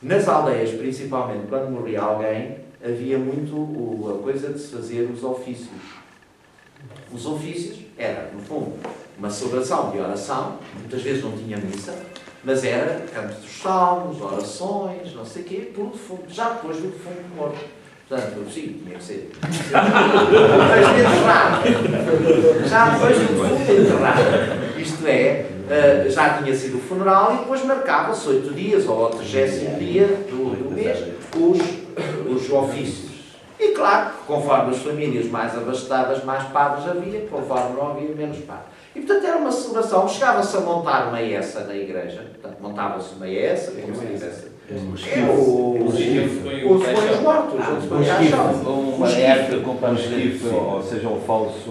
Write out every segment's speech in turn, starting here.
Nas aldeias, principalmente, quando morria alguém, havia muito a coisa de se fazer os ofícios. Os ofícios era, no fundo, uma celebração de oração, muitas vezes não tinha missa, mas era canto dos salmos, orações, não sei o quê, por defunto, já depois do defunto morto. Portanto, sim, tinha que ser. Mas enterrado. Já depois do defunto enterrado. Isto é, já tinha sido o funeral e depois marcava-se 8 dias ou ao 30º dia do mês os ofícios. E claro, conforme as famílias mais abastadas, mais padres havia, conforme não havia, menos padres. E portanto era uma celebração, chegava-se a montar uma essa na igreja, portanto montava-se uma essa, como se dissesse. Os depois mortos, uma época com pano esquife, ou seja, um falso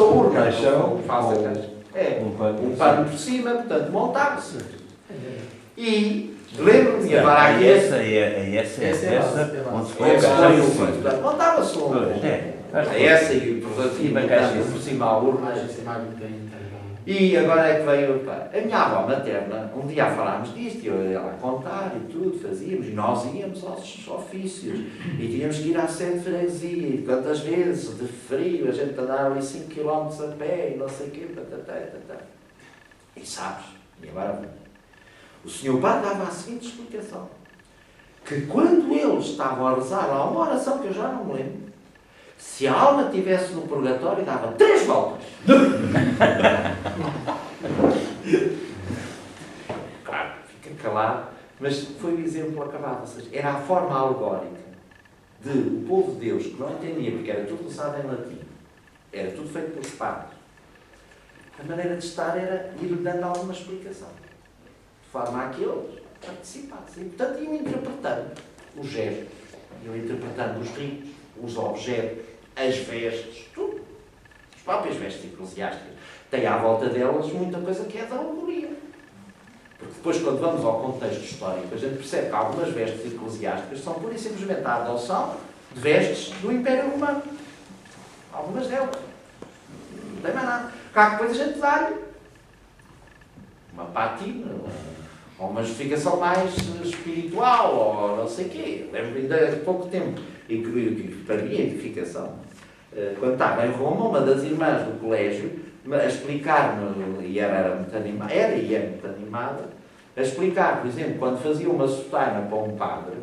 urna, caixão, um pano por cima, portanto montava-se. E lembro-me agora aqui. Essa onde se põe a caixão. Montava-se essa e por cima a urna. E agora é que veio a minha avó materna, um dia falámos disto, e eu ia lá contar e tudo, fazíamos, e nós íamos aos ofícios, e tínhamos que ir à sede de freguesia, e quantas vezes, de frio, a gente andava ali 5 km a pé, e não sei o quê, E sabes, e agora o senhor padre dava a seguinte explicação, que quando eles estavam a rezar a uma oração que eu já não me lembro, se a alma estivesse no purgatório, dava 3 voltas. Claro, fica calado, mas foi o exemplo acabado. Ou seja, era a forma alegórica de o povo de Deus, que não entendia, porque era tudo usado em latim, era tudo feito pelos padres. A maneira de estar era ir dando alguma explicação, de forma a que eles participassem. E, portanto, iam interpretando os gestos, iam interpretando os ritos, os objetos, as vestes, tudo. As próprias vestes eclesiásticas. Tem à volta delas muita coisa que é da alegoria. Porque depois, quando vamos ao contexto histórico, a gente percebe que algumas vestes eclesiásticas são pura e simplesmente a adoção de vestes do Império Romano. Algumas delas. Não tem mais nada. Cá depois a gente dá-lhe uma patina, ou uma justificação mais espiritual, ou não sei o quê. Lembro ainda há pouco tempo, e que para mim a edificação. Quando estava em Roma, uma das irmãs do colégio, a explicar-me, e era muito animada, e é muito animada, a explicar, por exemplo, quando fazia uma sutaina para um padre,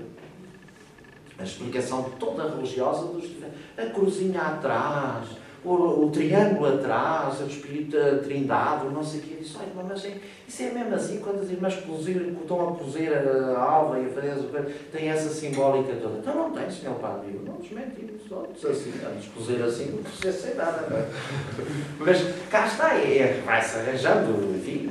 a explicação toda religiosa, a cruzinha atrás, o triângulo atrás, o Espírito Trindade, não sei o que, disse, mas isso é mesmo assim, quando as irmãs estão a cozer a alva e a fazer as coisas, tem essa simbólica toda. Então não tem, senhor Padre, eu não desmenti, só assim, antes de cozer assim, não precisa ser nada. Mas cá está, vai-se arranjando, enfim,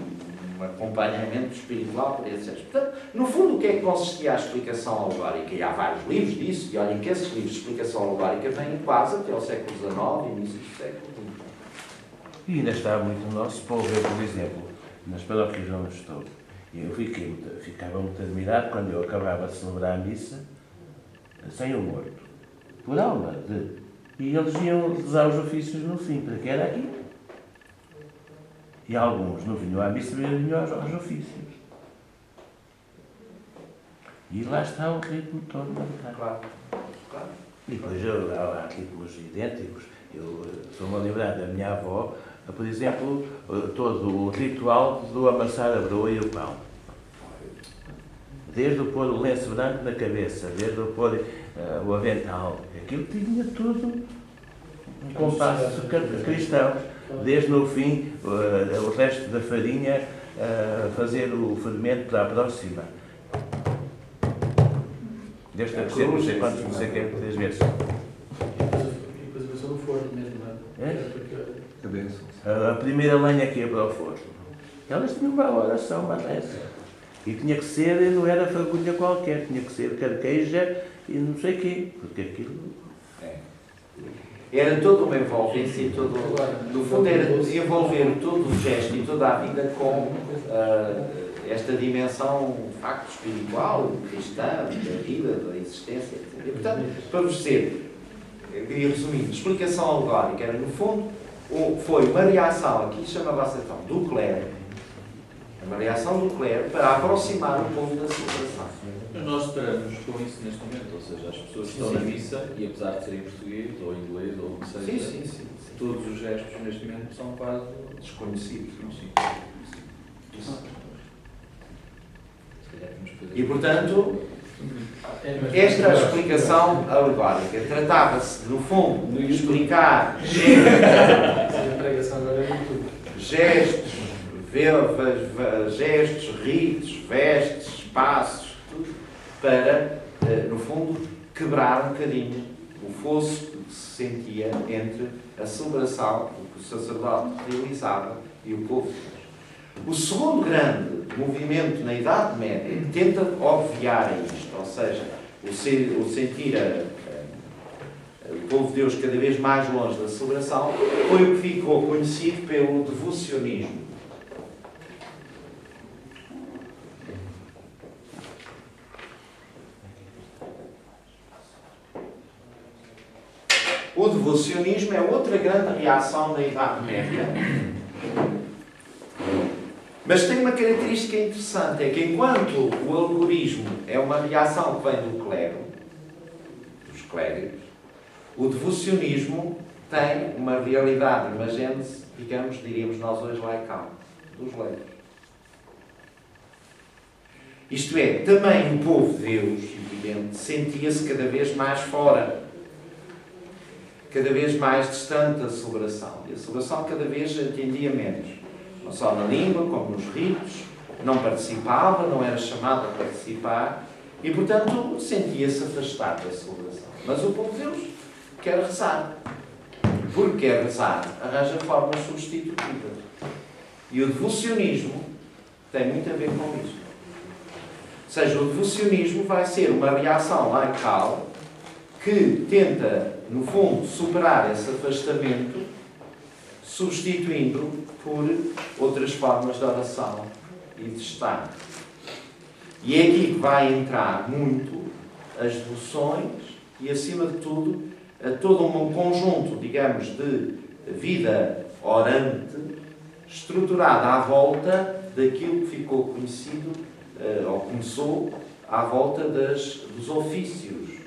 um acompanhamento espiritual por esses. Portanto, no fundo, o que é que consistia a explicação alegórica? E há vários livros disso, e olhem que esses livros de explicação alegórica vêm quase até ao século XIX, início do século XX. E ainda está muito no nosso povo, por exemplo, nas paróquias onde estou. Eu ficava muito admirado quando eu acabava de celebrar a missa, sem o morto, por alma de... E eles iam rezar os ofícios no fim, para que era aqui. E alguns não vinham à missa, vinham aos ofícios. E lá está o ritmo todo marcado. Claro. E depois há ritmos idênticos. Eu sou-me a lembrar da minha avó, por exemplo, todo o ritual do amassar a broa e o pão. Desde o pôr o lenço branco na cabeça, desde o pôr o avental, aquilo tinha tudo um compasso cristão. Desde no fim, o resto da farinha, fazer o fermento para a próxima. Desde a terceira, não sei quantos, não sei quem, 3 vezes. E depois a pessoa no forno mesmo, não é? A primeira lenha que ia para o forno. Elas tinham uma oração, uma reza. E tinha que ser, não era fagulha qualquer, tinha que ser carqueja e não sei o quê, porque aquilo... Era toda uma envolvência, no fundo era desenvolver todo o gesto e toda a vida com esta dimensão, de facto, espiritual, cristã, da vida, da existência, etc. E, portanto, para vos dizer, e resumindo, explicação alegórica era, no fundo, foi uma reação, aqui chama-se então, do clero, É uma reação do clero para aproximar o povo da celebração. Mas nós esperamos com isso neste momento, ou seja, as pessoas estão na missa e apesar de serem português ou inglês ou o que seja, Sim. todos os gestos neste momento são quase Desconhecidos. E, E portanto, esta explicação alegórica tratava-se, no fundo, de explicar gestos, ritos, vestes, espaços, tudo, para, no fundo, quebrar um bocadinho o fosso que se sentia entre a celebração, o que o sacerdote realizava, e o povo de Deus. O segundo grande movimento na Idade Média tenta obviar a isto, ou seja, o sentir o povo de Deus cada vez mais longe da celebração, foi o que ficou conhecido pelo devocionismo. O devocionismo é outra grande reação na Idade Média, mas tem uma característica interessante, é que enquanto o alegorismo é uma reação que vem do clero, dos clérigos, o devocionismo tem uma realidade, uma gênese, digamos, diríamos nós hoje, laical, dos leigos. Isto é, também o povo de Deus, evidente, sentia-se cada vez mais fora, cada vez mais distante da celebração. E a celebração cada vez atendia menos. Não só na língua, como nos ritos, não participava, não era chamado a participar e, portanto, sentia-se afastado da celebração. Mas o povo de Deus quer rezar. Porque quer rezar, arranja formas substitutivas. E o devocionismo tem muito a ver com isso. Ou seja, o devocionismo vai ser uma reação laical que tenta, no fundo, superar esse afastamento, substituindo por outras formas de oração e de estar. E é aqui que vai entrar muito as devoções e, acima de tudo, todo um conjunto, digamos, de vida orante estruturada à volta daquilo que ficou conhecido, ou começou, à volta dos ofícios.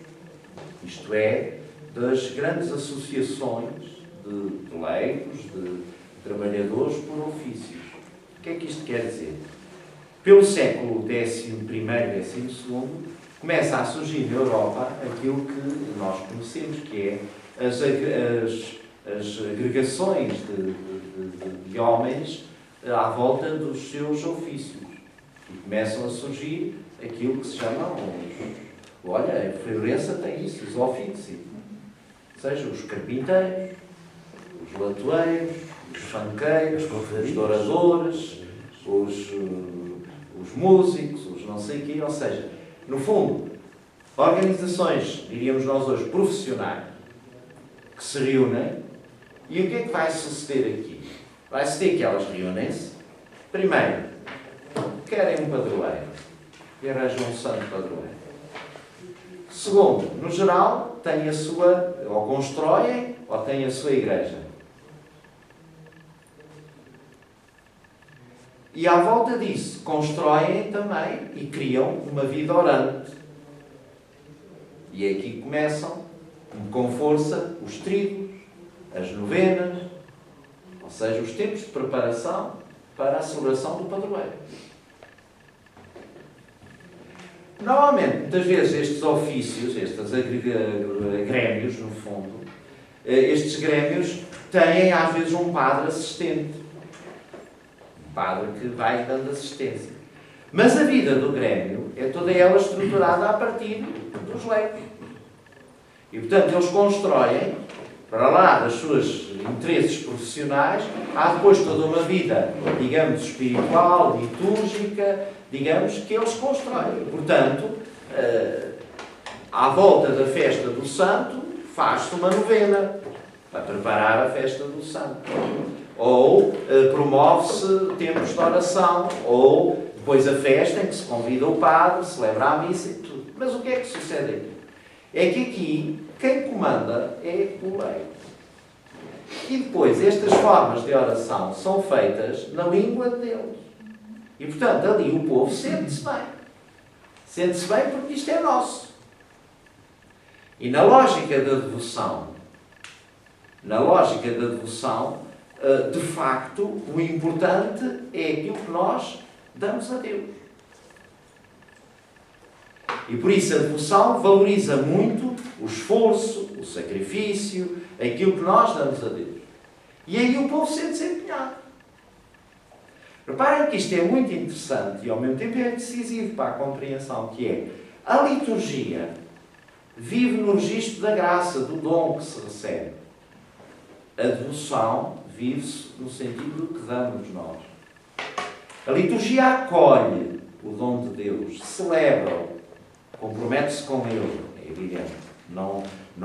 Isto é, das grandes associações de leigos, de trabalhadores por ofícios. O que é que isto quer dizer? Pelo século XI, XII, começa a surgir na Europa aquilo que nós conhecemos, que é as agregações de homens à volta dos seus ofícios. E começam a surgir aquilo que se chamam olha, a Florença tem isso, os ofícios. Ou seja, os carpinteiros, os latoeiros, os fanqueiros, os douradores, os músicos, os não sei o quê. Ou seja, no fundo, organizações, diríamos nós hoje, profissionais, que se reúnem. E o que é que vai suceder aqui? Vai suceder que elas reúnem-se. Primeiro, querem um padroeiro. E arranjam um santo padroeiro. Segundo, no geral, têm a sua, ou constroem, ou têm a sua igreja. E à volta disso, constroem também e criam uma vida orante. E é aqui que começam, com força, os tríduos, as novenas, ou seja, os tempos de preparação para a celebração do padroeiro. Normalmente, muitas vezes, estes ofícios, estes grêmios, no fundo, estes grêmios têm, às vezes, um padre assistente. Um padre que vai dando assistência. Mas a vida do grêmio é toda ela estruturada a partir dos leigos. E, portanto, eles constroem, para lá dos seus interesses profissionais, há depois toda uma vida, digamos, espiritual, litúrgica, digamos, que eles constroem. Portanto, à volta da festa do santo, faz-se uma novena para preparar a festa do santo. Ou promove-se tempos de oração, ou depois a festa em que se convida o padre, celebra a missa e tudo. Mas o que é que sucede aqui? É que aqui, quem comanda é o leigo. E depois, estas formas de oração são feitas na língua deles. E, portanto, ali o povo sente-se bem. Sente-se bem porque isto é nosso. E na lógica da devoção, de facto, o importante é aquilo que nós damos a Deus. E por isso a devoção valoriza muito o esforço, o sacrifício, aquilo que nós damos a Deus. E aí o povo sente-se empenhado. Reparem que isto é muito interessante e ao mesmo tempo é decisivo para a compreensão, que é a liturgia vive no registro da graça, do dom que se recebe. A devoção vive-se no sentido do que damos nós. A liturgia acolhe o dom de Deus, celebra-o, compromete-se com ele, é evidente. Não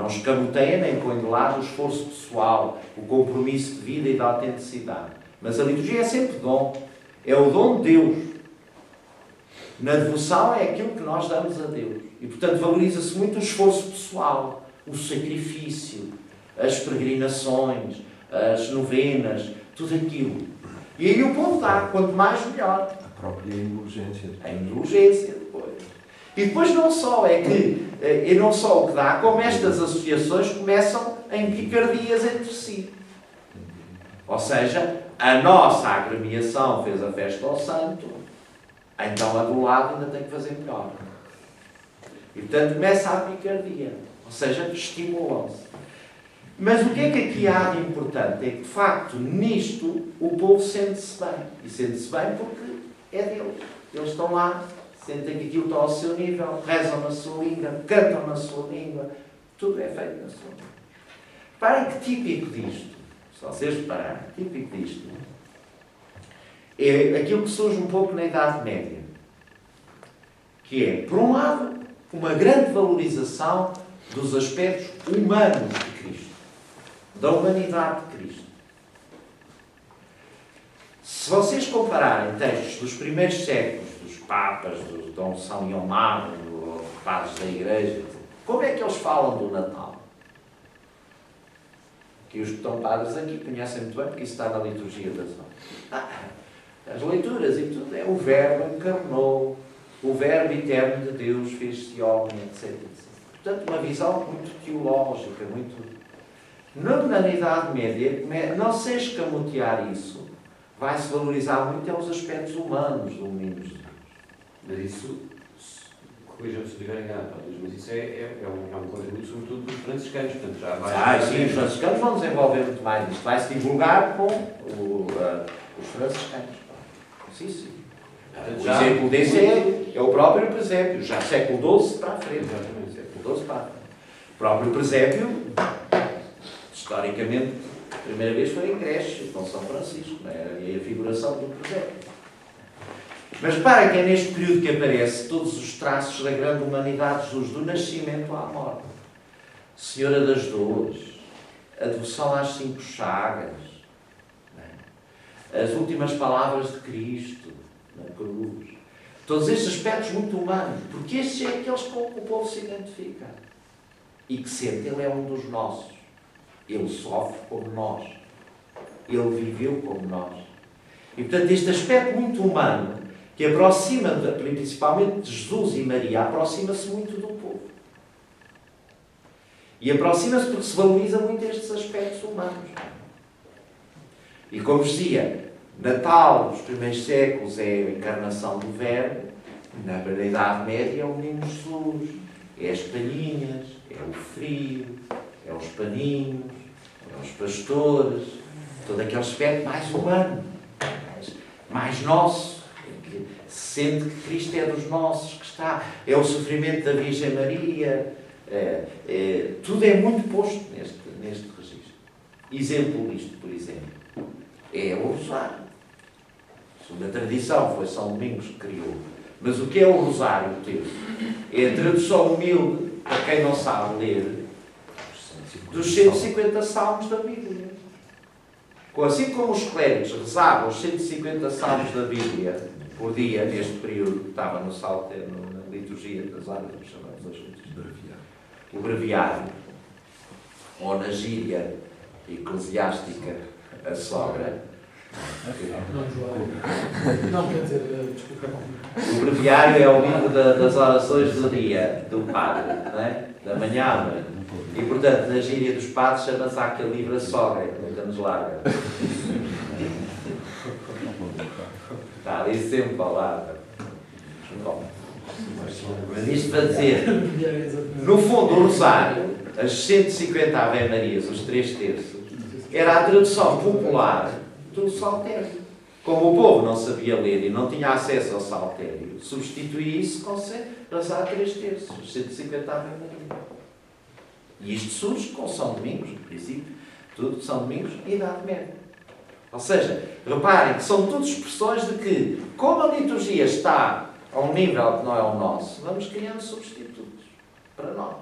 escamoteia nem põe de lado o esforço pessoal, o compromisso de vida e da autenticidade. Mas a liturgia é sempre dom. É o dom de Deus. Na devoção é aquilo que nós damos a Deus. E, portanto, valoriza-se muito o esforço pessoal, o sacrifício, as peregrinações, as novenas, tudo aquilo. E aí o povo dá, quanto mais melhor. A própria indulgência. A indulgência, depois. E depois não só o que dá, como estas associações começam em picardias entre si. Ou seja, a nossa agremiação fez a festa ao santo, então a do lado ainda tem que fazer melhor. E portanto começa a picardia. Ou seja, estimulam-se. Mas o que é que aqui há de importante? É que, de facto, nisto o povo sente-se bem. E sente-se bem porque é deles. Eles estão lá, sentem que aquilo está ao seu nível, rezam na sua língua, cantam na sua língua. Tudo é feito na sua língua. Reparem que típico disto, se vocês repararem, típico disto, é aquilo que surge um pouco na Idade Média. Que é, por um lado, uma grande valorização dos aspectos humanos de Cristo. Da humanidade de Cristo. Se vocês compararem textos dos primeiros séculos, dos papas, do Dom São Leão Magno, dos padres da Igreja, como é que eles falam do Natal? Que os que estão padres aqui conhecem muito bem, porque isso está na liturgia das horas. As leituras e tudo, é o Verbo encarnou, o Verbo eterno de Deus fez-se homem, etc. Portanto, uma visão muito teológica, muito... Na Idade Média, não sei escamotear isso, vai-se valorizar muito os aspectos humanos do menino Jesus. Mas isso, corrijam-me se estiver enganado, mas isso é um contributo sobretudo dos franciscanos, portanto já vai... Sim, os franciscanos vão desenvolver muito mais isto, vai-se divulgar com os franciscanos. Sim. O exemplo desse é o próprio presépio, já século XII para a frente. Exatamente. Século XII para a frente. O próprio presépio, historicamente, a primeira vez foi em creche, com São Francisco, não era? E a figuração do presépio. Mas repara que é neste período que aparecem todos os traços da grande humanidade de Jesus, do nascimento à morte. Senhora das Dores, a devoção às 5 chagas, as últimas palavras de Cristo na cruz. Todos estes aspectos muito humanos, porque estes é aqueles com que o povo se identifica. E que sente, ele é um dos nossos. Ele sofre como nós. Ele viveu como nós. E, portanto, este aspecto muito humano, que aproxima, principalmente de Jesus e Maria, aproxima-se muito do povo. E aproxima-se porque se valoriza muito estes aspectos humanos. E como dizia, Natal, nos primeiros séculos, é a encarnação do Verbo. Na Idade Média é o menino Jesus. É as palhinhas, é o frio, é os paninhos, é os pastores. Todo aquele aspecto mais humano, mais nosso. Que se sente que Cristo é dos nossos, que está. É o sofrimento da Virgem Maria. Tudo é muito posto neste registro. Exemplo disto, por exemplo, é o Rosário. Segundo a tradição, foi São Domingos que criou. Mas o que é o Rosário, o texto? É a tradução humilde, para quem não sabe ler, dos 150 salmos da Bíblia. Assim como os clérigos rezavam os 150 salmos da Bíblia por dia, neste período que estava no Saltério, na liturgia das horas, chamamos hoje o breviário, ou na gíria eclesiástica, a sogra, Não, João. Não, quer dizer, desculpa. O breviário é o livro das orações do dia, do padre, não é? Da manhã à noite. E, portanto, na gíria dos padres chama-se aquele livro a sogra, que nunca nos larga. Está ali sempre ao lado. Bom, mas isto para dizer, no fundo, o rosário, as 150 Ave-Marias, os 3 terços, era a tradução popular do saltério. Como o povo não sabia ler e não tinha acesso ao saltério, substituía isso com rezar 3 terços, os 150 Ave-Marias. E isto surge com São Domingos, no princípio, tudo São Domingos e Idade Média. Ou seja, reparem que são todas expressões de que, como a liturgia está a um nível que não é o nosso, vamos criando substitutos para nós.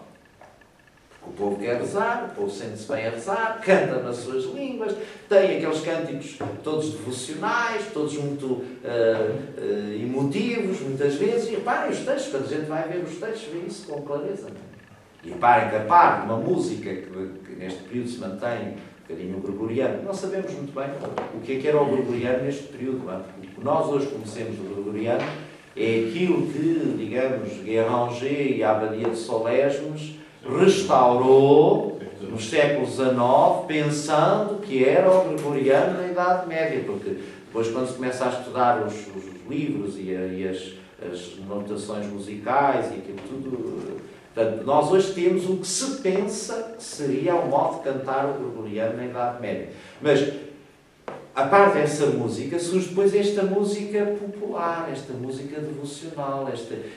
Porque o povo quer rezar, o povo sente-se bem a rezar, canta nas suas línguas, tem aqueles cânticos todos devocionais, todos muito emotivos, muitas vezes. E reparem os textos, quando a gente vai ver os textos, vê isso com clareza. Não é? E reparem que a par de uma música que neste período se mantém, um bocadinho o gregoriano, não sabemos muito bem o que era o gregoriano neste período. Não é? O que nós hoje conhecemos do gregoriano é aquilo que, digamos, Guéranger e a Abadia de Solesmes restaurou no século XIX, pensando que era o gregoriano na Idade Média, porque depois, quando se começa a estudar os livros e as notações musicais e aquilo tudo, portanto, nós hoje temos o que se pensa que seria o modo de cantar o gregoriano na Idade Média. Mas, a parte dessa música, surge depois esta música popular, esta música devocional,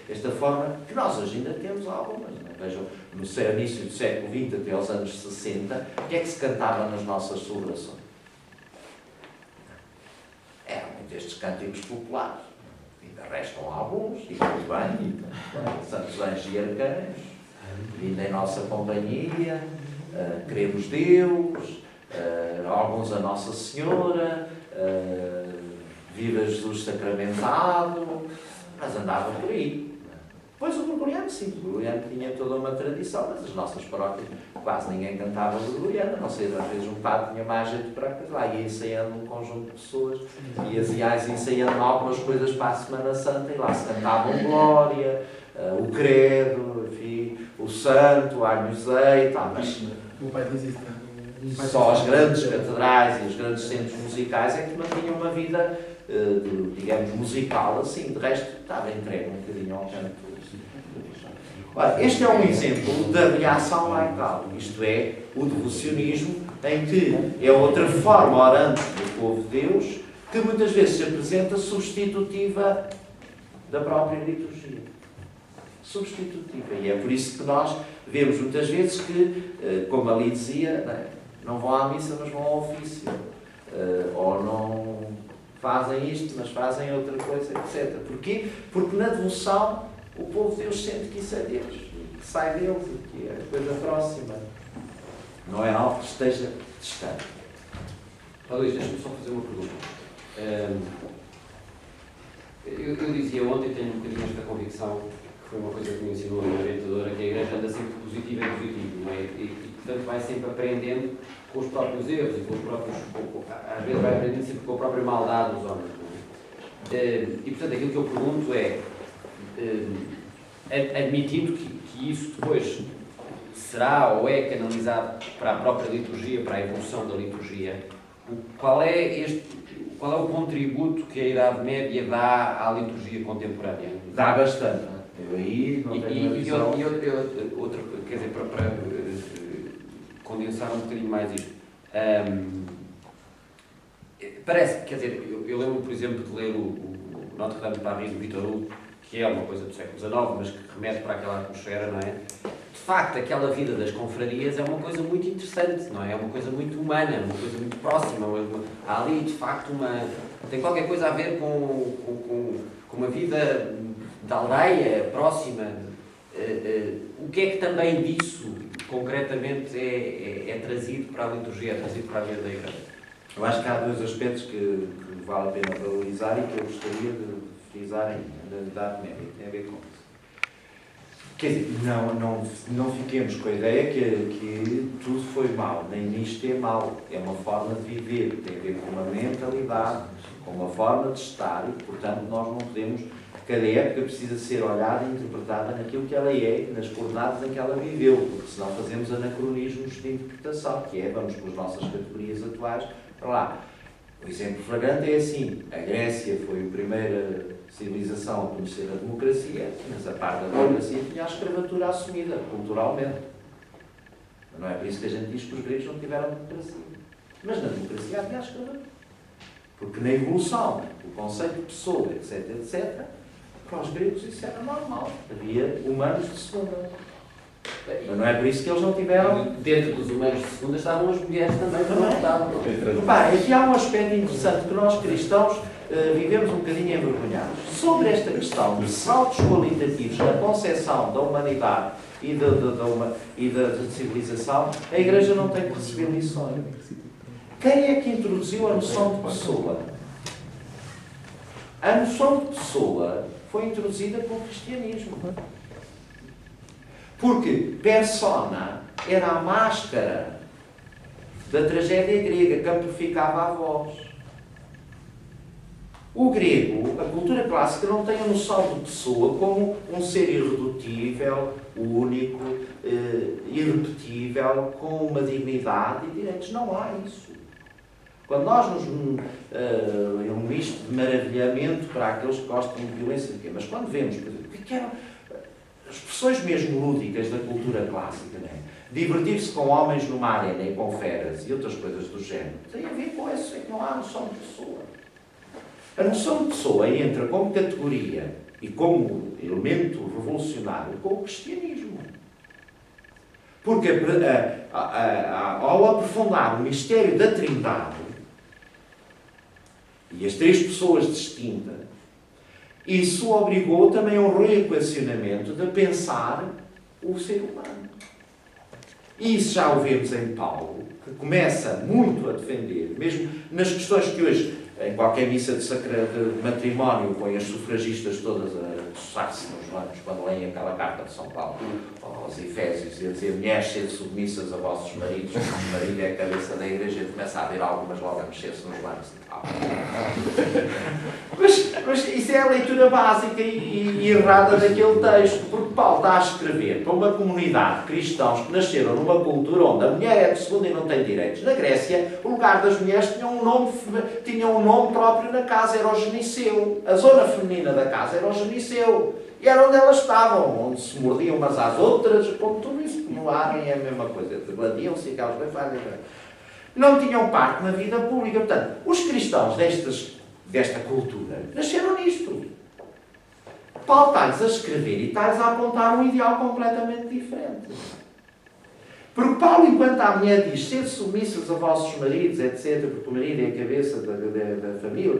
esta forma que nós hoje ainda temos algumas. Não é? Vejam, no início do século XX até aos anos 60, o que é que se cantava nas nossas celebrações? Eram estes cânticos populares. Ainda restam alguns, e muito bem, santos anjos e arcanjos, vindo em nossa companhia, queremos Deus, alguns a Nossa Senhora, viva Jesus sacramentado, mas andava por aí. Depois o gregoriano, sim, o gregoriano tinha toda uma tradição, mas as nossas paróquias quase ninguém cantava o gregoriano, não sei, às vezes um padre tinha mais jeito para lá, ia ensaiando um conjunto de pessoas, e as iais ensaiando algumas coisas para a Semana Santa, e lá se cantavam Glória, o Credo, enfim, o Santo, a Agnusei, tal, mas O pai diz isso, só as grandes catedrais e os grandes centros musicais é que mantinham uma vida, digamos, musical assim, de resto estava entregue um bocadinho ao canto. Ora, este é um exemplo da reação laical, isto é, o devocionismo, em que é outra forma orante do povo de Deus, que muitas vezes se apresenta substitutiva da própria liturgia. Substitutiva. E é por isso que nós vemos muitas vezes que, como ali dizia, não vão à missa, mas vão ao ofício. Ou não fazem isto, mas fazem outra coisa, etc. Porquê? Porque na devoção o povo de Deus sente que isso é Deus, que sai deles, que é coisa próxima. Não é algo que esteja distante. Luís, deixa-me só fazer uma pergunta. Eu dizia ontem, tenho um bocadinho esta convicção, que foi uma coisa que me ensinou a minha orientadora, que a Igreja anda sempre positiva em positivo, não é? E portanto vai sempre aprendendo com os próprios erros e com os próprios... Às vezes vai aprendendo sempre com a própria maldade dos homens, não é? E portanto aquilo que eu pergunto é, admitindo que isso depois será ou é canalizado para a própria liturgia, para a evolução da liturgia, qual é o contributo que a Idade Média dá à liturgia contemporânea? Dá bastante. Eu aí não tenho uma visão. Outra, quer dizer, para condensar um bocadinho mais isto, parece, quer dizer, eu lembro, por exemplo, de ler o Notre-Dame de Paris, do Victor Hugo, que é uma coisa do século XIX, mas que remete para aquela atmosfera, não é? De facto, aquela vida das confrarias é uma coisa muito interessante, não é? É uma coisa muito humana, uma coisa muito próxima. Há ali, de facto, tem qualquer coisa a ver com uma vida da aldeia próxima. O que é que também disso, concretamente, é trazido para a liturgia, é trazido para a vida da Igreja? Eu acho que há dois aspectos que vale a pena valorizar e que eu gostaria de frisar ainda, da Idade Média, que tem a ver com isso. Quer dizer, não fiquemos com a ideia que tudo foi mau, nem isto é mau. É uma forma de viver, tem a ver com uma mentalidade, com uma forma de estar e, portanto, nós não podemos. Cada época precisa ser olhada e interpretada naquilo que ela é, nas coordenadas em que ela viveu, porque senão fazemos anacronismos de interpretação, que é, vamos com as nossas categorias atuais para lá. O exemplo flagrante é assim: a Grécia foi a primeira civilização a conhecer a democracia, mas a parte da democracia tinha a escravatura assumida, culturalmente. Mas não é por isso que a gente diz que os gregos não tiveram democracia. Mas na democracia havia a escravatura. Porque na evolução, o conceito de pessoa, etc., etc., para os gregos isso era normal. Havia humanos de segunda. Mas não é por isso que eles não tiveram. Dentro dos humanos de segunda estavam as mulheres também, que não estavam. Repare, aqui há um aspecto interessante que nós cristãos vivemos um bocadinho envergonhados. Sobre esta questão de saltos qualitativos na concepção da humanidade e da civilização, a Igreja não tem que receber lições. Quem é que introduziu a noção de pessoa? A noção de pessoa foi introduzida pelo cristianismo. Porque persona era a máscara da tragédia grega que amplificava a voz. O grego, a cultura clássica, não tem a noção de pessoa como um ser irredutível, único, irrepetível, com uma dignidade e direitos. Não há isso. Quando nós é um misto de maravilhamento para aqueles que gostam de violência, mas quando vemos, por exemplo, o que eram expressões mesmo lúdicas da cultura clássica, né? Divertir-se com homens numa arena e com feras e outras coisas do género, tem a ver com isso, é que não há noção de pessoa. A noção de pessoa entra como categoria e como elemento revolucionário com o cristianismo. Porque ao aprofundar o mistério da Trindade e as três pessoas distintas, isso obrigou também a um reequacionamento de pensar o ser humano. E isso já o vemos em Paulo, que começa muito a defender, mesmo nas questões que hoje, em qualquer missa de matrimónio, põe as sufragistas todas a coçar-se nos bancos quando leem aquela carta de São Paulo aos Efésios e a dizer: mulheres, sede submissas a vossos maridos, o marido é a cabeça da igreja, e começa a haver algumas logo a mexer-se nos bancos e tal. Mas isso é a leitura básica e errada daquele texto, porque Paulo está a escrever para uma comunidade de cristãos que nasceram numa cultura onde a mulher é de segunda e não tem direitos. Na Grécia, o lugar das mulheres tinha um nome próprio na casa, era o geniceu. A zona feminina da casa era o geniceu. E era onde elas estavam, onde se mordiam umas às outras, como tudo isso, no ar é a mesma coisa. Degladiam-se e aquelas coisas fazem. Não tinham parte na vida pública. Portanto, os cristãos desta cultura nasceram nisto. Paulo está-lhes a escrever e está-lhes a apontar um ideal completamente diferente. Porque Paulo, enquanto a mulher diz: sede submissos a vossos maridos, etc., porque o marido é a cabeça da família,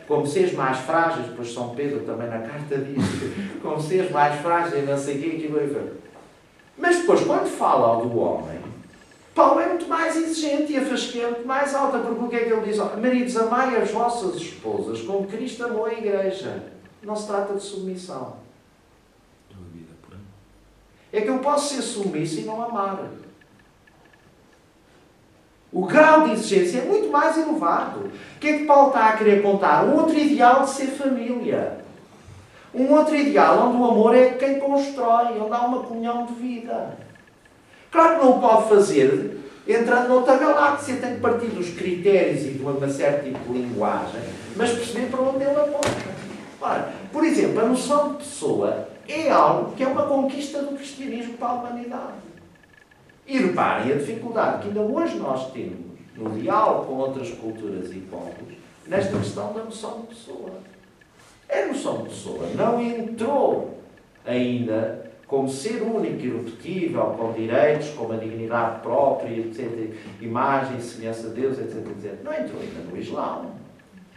como seres mais frágeis, depois São Pedro também na carta diz, como seres mais frágeis, não sei o quê, aquilo. Mas depois, quando fala do homem, Paulo é muito mais exigente e a fasquia é muito mais alta, porque o que é que ele diz? Maridos, amai as vossas esposas como Cristo amou a Igreja. Não se trata de submissão. É que eu posso ser submisso e não amar. O grau de exigência é muito mais elevado. O que é que Paulo está a querer contar? Um outro ideal de ser família. Um outro ideal onde o amor é quem constrói, onde há uma comunhão de vida. Claro que não o pode fazer entrando noutra galáxia, tem que partir dos critérios e de uma certa tipo de linguagem, mas perceber para onde ele aponta. Ora, por exemplo, a noção de pessoa é algo que é uma conquista do cristianismo para a humanidade. E reparem a dificuldade que ainda hoje nós temos no diálogo com outras culturas e povos nesta questão da noção de pessoa. A noção de pessoa não entrou ainda como ser único e irrepetível, com direitos, com uma dignidade própria, etc., imagem e semelhança de Deus, etc., etc. Não entrou ainda no Islão.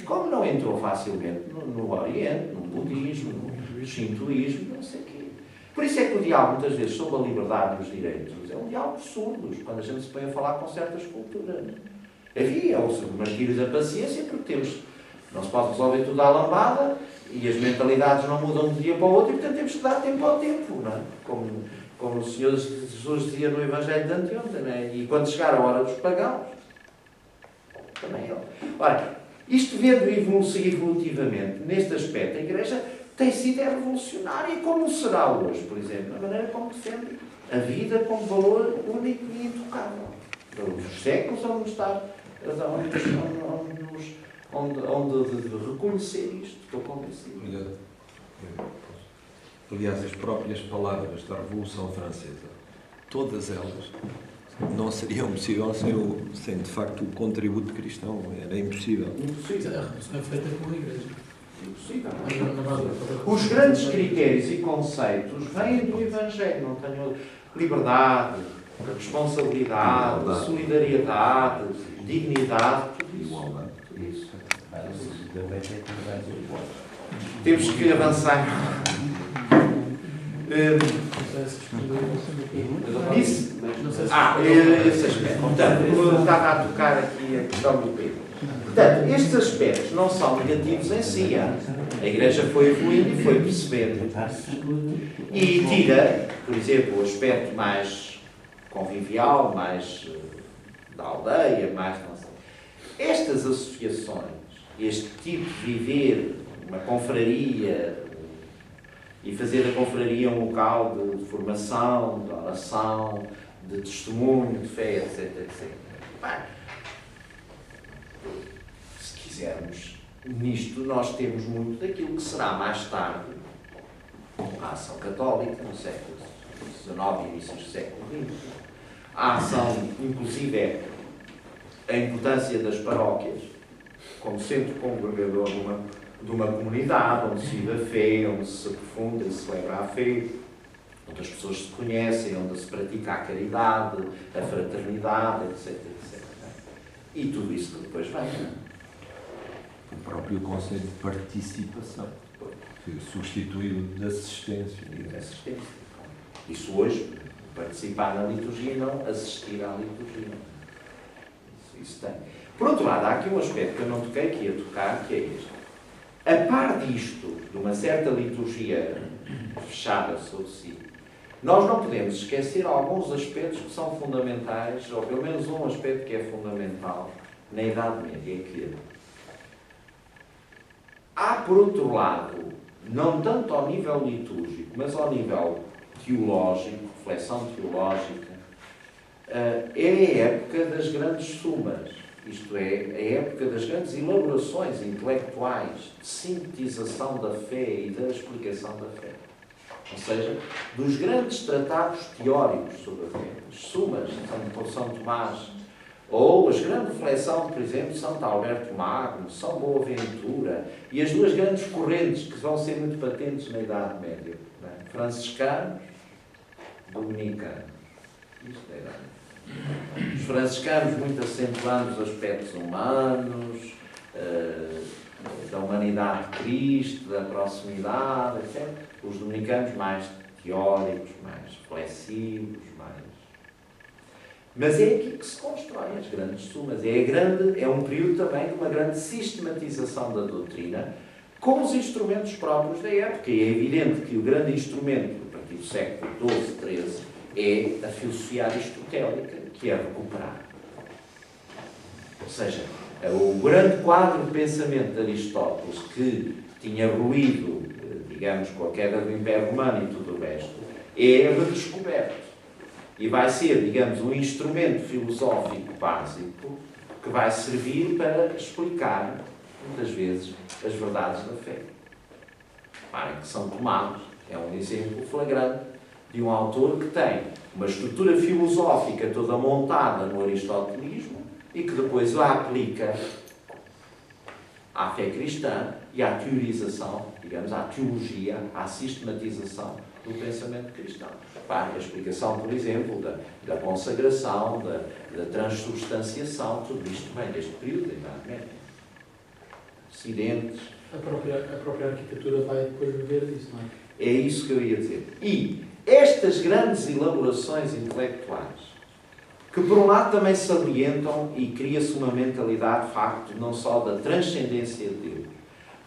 Como não entrou facilmente no Oriente, no budismo, no shintoísmo, não sei o quê. Por isso é que o diálogo, muitas vezes, sobre a liberdade e os direitos, é um diálogo de surdos, quando a gente se põe a falar com certas culturas. Havia o martírio da paciência, porque não se pode resolver tudo à lambada, E as mentalidades não mudam de um dia para o outro e, portanto, temos que dar tempo ao tempo, não é? Como o Senhor Jesus dizia no Evangelho de anteontem, não é? E quando chegar a hora dos pagãos, também ele. Ora, isto vendo evolutivamente, neste aspecto, a Igreja tem sido revolucionária, como será hoje, por exemplo, na maneira como defende a vida como valor único e intocável. Os séculos onde estar, onde reconhecer isto, estou convencido. Aliás, as próprias palavras da Revolução Francesa, todas elas, não seriam possíveis sem de facto o contributo cristão. Era impossível. Impossível. A revolução é feita pela Igreja. Impossível. Os grandes critérios e conceitos vêm do Evangelho. Não tenho liberdade, responsabilidade, solidariedade, dignidade, tudo isso. Tudo isso. Temos que avançar. Isso? Esse aspecto. Portanto, eu estava a tocar aqui a questão do Pedro. Portanto, estes aspectos não são negativos em si. A Igreja foi evoluindo e foi percebendo. E tira, por exemplo, o aspecto mais convivial, mais da aldeia, mais não sei. Estas associações, este tipo de viver, uma confraria, e fazer a confraria um local de formação, de oração, de testemunho, de fé, etc, etc. Bem, se quisermos, nisto nós temos muito daquilo que será mais tarde a ação católica no século XIX e início do século XX. A ação, inclusive, a importância das paróquias como centro congregador de uma comunidade onde se vive a fé, onde se aprofunda e se celebra a fé, onde as pessoas se conhecem, onde se pratica a caridade, a fraternidade, etc, etc. E tudo isso que depois vem. O próprio conceito de participação foi substituído de assistência. E de assistência. Isso hoje, participar na liturgia e não assistir à liturgia. Isso tem. Por outro lado, há aqui um aspecto que eu não toquei, que ia tocar, que é este. A par disto, de uma certa liturgia fechada sobre si, nós não podemos esquecer alguns aspectos que são fundamentais, ou pelo menos um aspecto que é fundamental na Idade Média, que há, por outro lado, não tanto ao nível litúrgico, mas ao nível teológico, reflexão teológica, é a época das grandes sumas. Isto é, a época das grandes elaborações intelectuais, de sintetização da fé e da explicação da fé. Ou seja, dos grandes tratados teóricos sobre a fé, as sumas de São Tomás, ou a grande reflexão, por exemplo, de Santo Alberto Magno, São Boaventura, e as duas grandes correntes que vão ser muito patentes na Idade Média, não é? Franciscanos, dominicanos. Isto é a Idade Média. Os franciscanos muito acentuando os aspectos humanos, da humanidade de Cristo, da proximidade, etc. Os dominicanos mais teóricos, mais reflexivos, mais... Mas é aqui que se constroem as grandes sumas. É um período também de uma grande sistematização da doutrina com os instrumentos próprios da época. E é evidente que o grande instrumento, a partir do século XII, XIII, é a filosofia aristotélica, que é recuperar. Ou seja, o grande quadro de pensamento de Aristóteles, que tinha ruído, digamos, com a queda do Império Romano e tudo o resto, é redescoberto. E vai ser, digamos, um instrumento filosófico básico que vai servir para explicar, muitas vezes, as verdades da fé. Que São Tomás é um exemplo flagrante de um autor que tem uma estrutura filosófica toda montada no aristotelismo e que depois a aplica à fé cristã e à teorização, digamos, à teologia, à sistematização do pensamento cristão. A explicação, por exemplo, da consagração, da transubstanciação, tudo isto vem deste período da Idade Média. Acidentes. A própria arquitetura vai depois beber disso, não é? É isso que eu ia dizer. E estas grandes elaborações intelectuais, que por um lado também se salientam e cria-se uma mentalidade, de facto, não só da transcendência de Deus,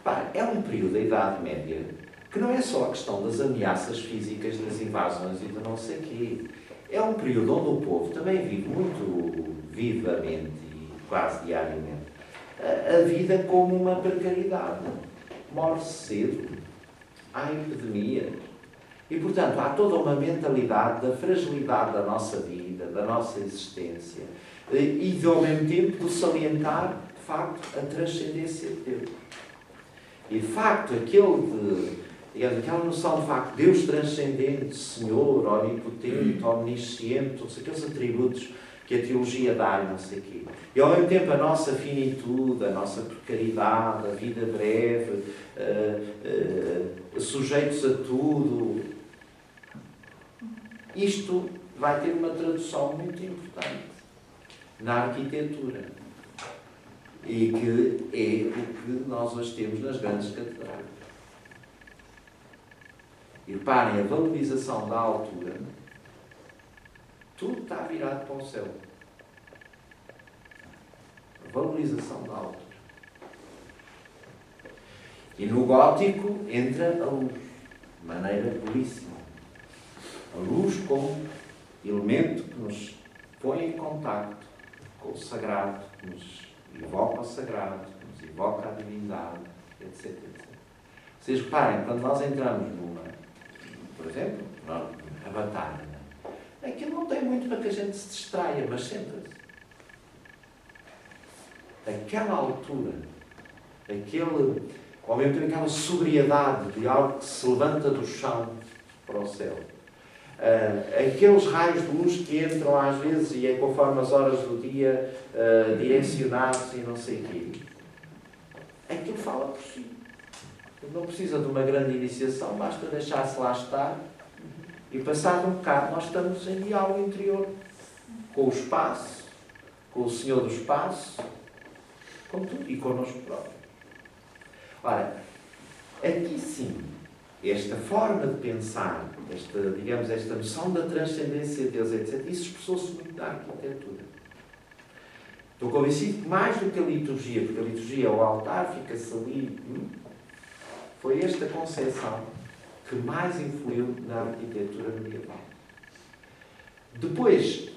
Pá, é um período da Idade Média que não é só a questão das ameaças físicas, das invasões e de não sei o quê. É um período onde o povo também vive muito vivamente e quase diariamente a vida como uma precariedade. Morre-se cedo, há epidemias. E, portanto, há toda uma mentalidade da fragilidade da nossa vida, da nossa existência, e, ao mesmo tempo, de salientar, de facto, a transcendência de Deus. E, de facto, aquela noção de facto, Deus transcendente, Senhor, onipotente, omnisciente, todos aqueles atributos que a teologia dá e não sei o quê. E, ao mesmo tempo, a nossa finitude, a nossa precariedade, a vida breve, sujeitos a tudo. Isto vai ter uma tradução muito importante na arquitetura. E que é o que nós hoje temos nas grandes catedrais. E reparem, a valorização da altura, tudo está virado para o céu. A valorização da altura. E no gótico entra a luz, de maneira belíssima. A luz como elemento que nos põe em contacto com o sagrado, que nos evoca o sagrado, que nos evoca a divindade, etc. Vocês reparem, quando nós entramos por exemplo, a batalha, aquilo não tem muito para que a gente se distraia, mas senta-se. Aquela altura, ao mesmo tempo aquela sobriedade de algo que se levanta do chão para o céu. Aqueles raios de luz que entram às vezes e é conforme as horas do dia direcionados e não sei o quê. Aquilo fala por si. Não precisa de uma grande iniciação, basta deixar-se lá estar e passado um bocado nós estamos em diálogo interior com o espaço, com o Senhor do espaço, com tudo e connosco próprios. Ora, aqui sim, esta forma de pensar, esta noção da transcendência de Deus, etc., isso expressou-se muito na arquitetura. Estou convencido que mais do que a liturgia, porque a liturgia, o altar, fica-se ali, foi esta concepção que mais influiu na arquitetura medieval. Depois,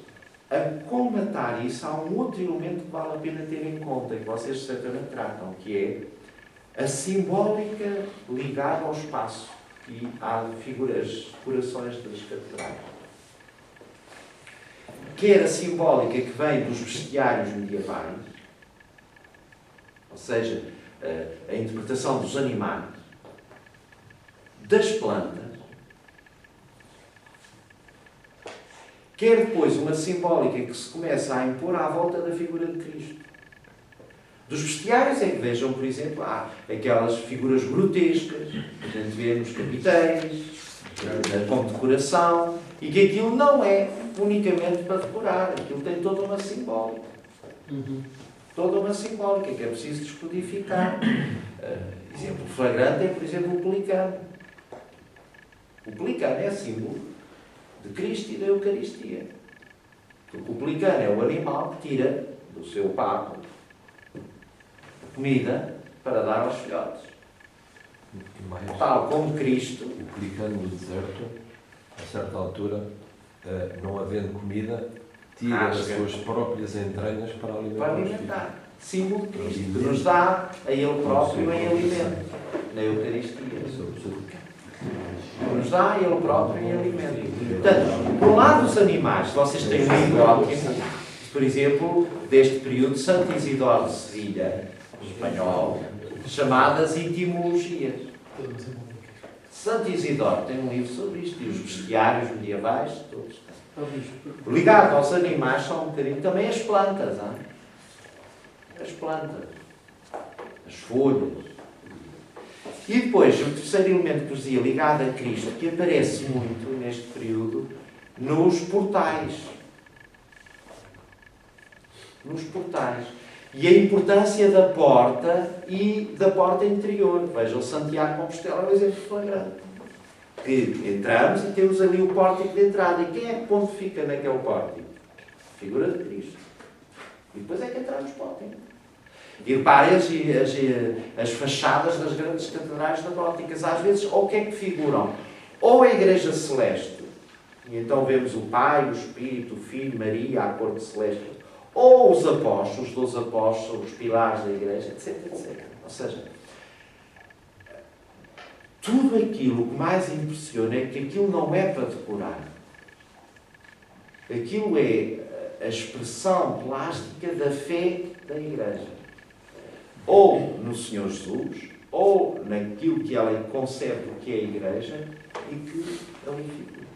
a colmatar isso, há um outro elemento que vale a pena ter em conta, e que vocês certamente tratam, que é a simbólica ligada ao espaço e às decorações das catedrais. Quer a simbólica que vem dos bestiários medievais, ou seja, a interpretação dos animais, das plantas, quer depois uma simbólica que se começa a impor à volta da figura de Cristo. Dos bestiários é que vejam, por exemplo, aquelas figuras grotescas que a gente vê nos capiteis, na condecoração, e que aquilo não é unicamente para decorar, aquilo tem toda uma simbólica. Toda uma simbólica que é preciso descodificar. Exemplo flagrante é, por exemplo, o pelicano. O pelicano é símbolo de Cristo e da Eucaristia. Porque o pelicano é o animal que tira do seu papo comida para dar aos filhotes. Tal como Cristo. O pelicano no deserto, a certa altura, não havendo comida, tira as suas próprias entranhas para alimentar. Símbolo de Cristo, que nos dá a Ele próprio em alimento, na Eucaristia. Nos dá a Ele próprio em alimento. Portanto, por lado dos animais, vocês têm um livro ótimo, por exemplo, deste período, Santo Isidoro de Sevilha, espanhol, chamadas etimologias. Santo Isidoro tem um livro sobre isto, e os bestiários medievais, todos. Ligado aos animais são um bocadinho também as plantas, hein? As plantas, as folhas. E depois, o terceiro elemento que vos dizia, ligado a Cristo, que aparece muito neste período, nos portais. Nos portais. E a importância da porta e da porta interior. Vejam, Santiago de Compostela é um exemplo flagrante. Que entramos e temos ali o pórtico de entrada. E quem é que pontifica naquele pórtico? A figura de Cristo. E depois é que entramos no pórtico. E reparem as fachadas das grandes catedrais góticas, às vezes, ou o que é que figuram? Ou a Igreja Celeste, e então vemos o Pai, o Espírito, o Filho, Maria, a corte celeste, ou os apóstolos, 12 apóstolos, os pilares da Igreja, etc, etc. Ou seja, tudo aquilo que mais impressiona é que aquilo não é para decorar. Aquilo é a expressão plástica da fé da Igreja. Ou no Senhor Jesus, ou naquilo que ela concebe que é a Igreja e que ali figura.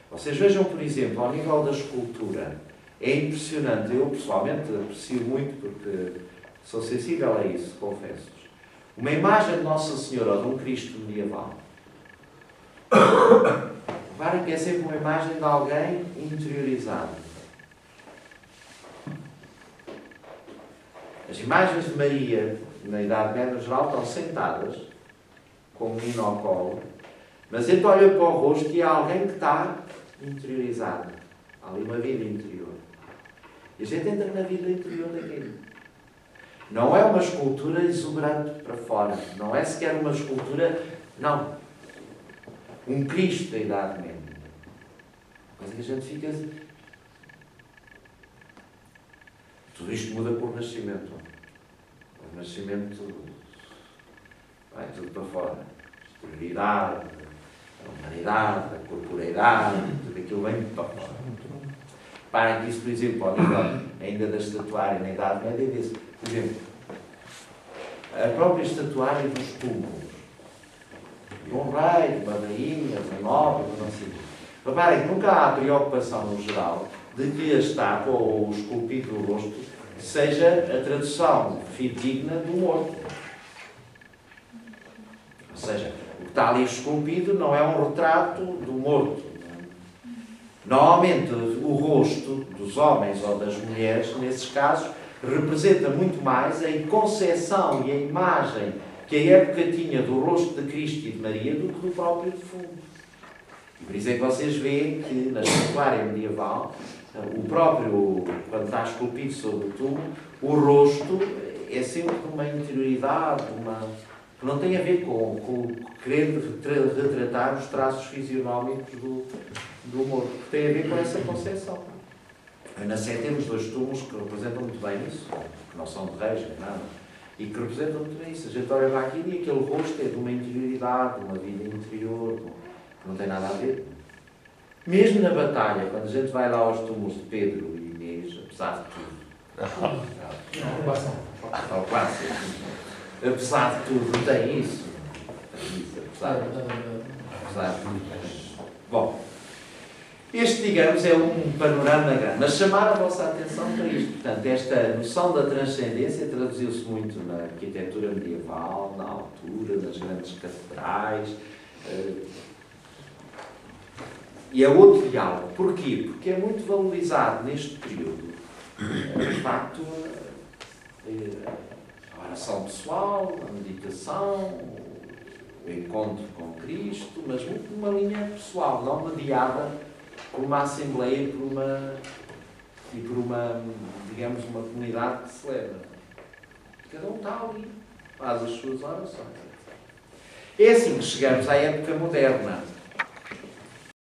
Vocês vejam, por exemplo, ao nível da escultura, é impressionante, eu pessoalmente aprecio muito porque sou sensível a isso, confesso-vos. Uma imagem de Nossa Senhora ou de um Cristo medieval. Reparem que é sempre uma imagem de alguém interiorizado. As imagens de Maria, na Idade Média em geral, estão sentadas, com o menino ao colo, mas então olha para o rosto e há alguém que está interiorizado. Há ali uma vida interior. E a gente entra na vida interior daquele. Não é uma escultura exuberante para fora. Não é sequer uma escultura... Não. Um Cristo da Idade Média. Mas a gente fica... Tudo isto muda com o Renascimento. O Renascimento vai tudo para fora. A exterioridade, a humanidade, a corporeidade, tudo aquilo vem para fora. Para que isso, por exemplo, ao nível ainda da estatuária na Idade Média, vê-se, por exemplo, a própria estatuária dos túmulos. De um rei, de uma rainha, de um nobre, de não sei o quê. Reparem que nunca há a preocupação no geral de que a estátua ou o esculpido do rosto seja a tradução fidedigna do morto. Ou seja, o que está ali esculpido não é um retrato do morto. Normalmente, o rosto dos homens ou das mulheres, nesses casos, representa muito mais a concepção e a imagem que a época tinha do rosto de Cristo e de Maria do que do próprio defunto. E por isso é que vocês veem que na estatuária medieval, o próprio, quando está esculpido sobre o túmulo, o rosto é sempre uma interioridade, que não tem a ver com querer retratar os traços fisionómicos do morto, que tem a ver com essa concepção. Na Sé temos dois túmulos que representam muito bem isso, que não são de reis, nem nada, e que representam muito bem isso. A gente olha para aquilo e aquele rosto é de uma interioridade, de uma vida interior, que não tem nada a ver. Mesmo na batalha, quando a gente vai lá aos túmulos de Pedro e Inês, apesar de tudo, apesar de tudo, não tem isso. Apesar de tudo. Bom, este, digamos, é um panorama grande, mas chamar a vossa atenção para isto. Portanto, esta noção da transcendência traduziu-se muito na arquitetura medieval, na altura, nas grandes catedrais. E é outro diálogo. Porquê? Porque é muito valorizado neste período, de facto, a oração pessoal, a meditação, o encontro com Cristo, mas muito numa linha pessoal, não mediada por uma assembleia e por uma, digamos, uma comunidade que celebra. Cada um está ali, faz as suas orações. É assim que chegamos à época moderna.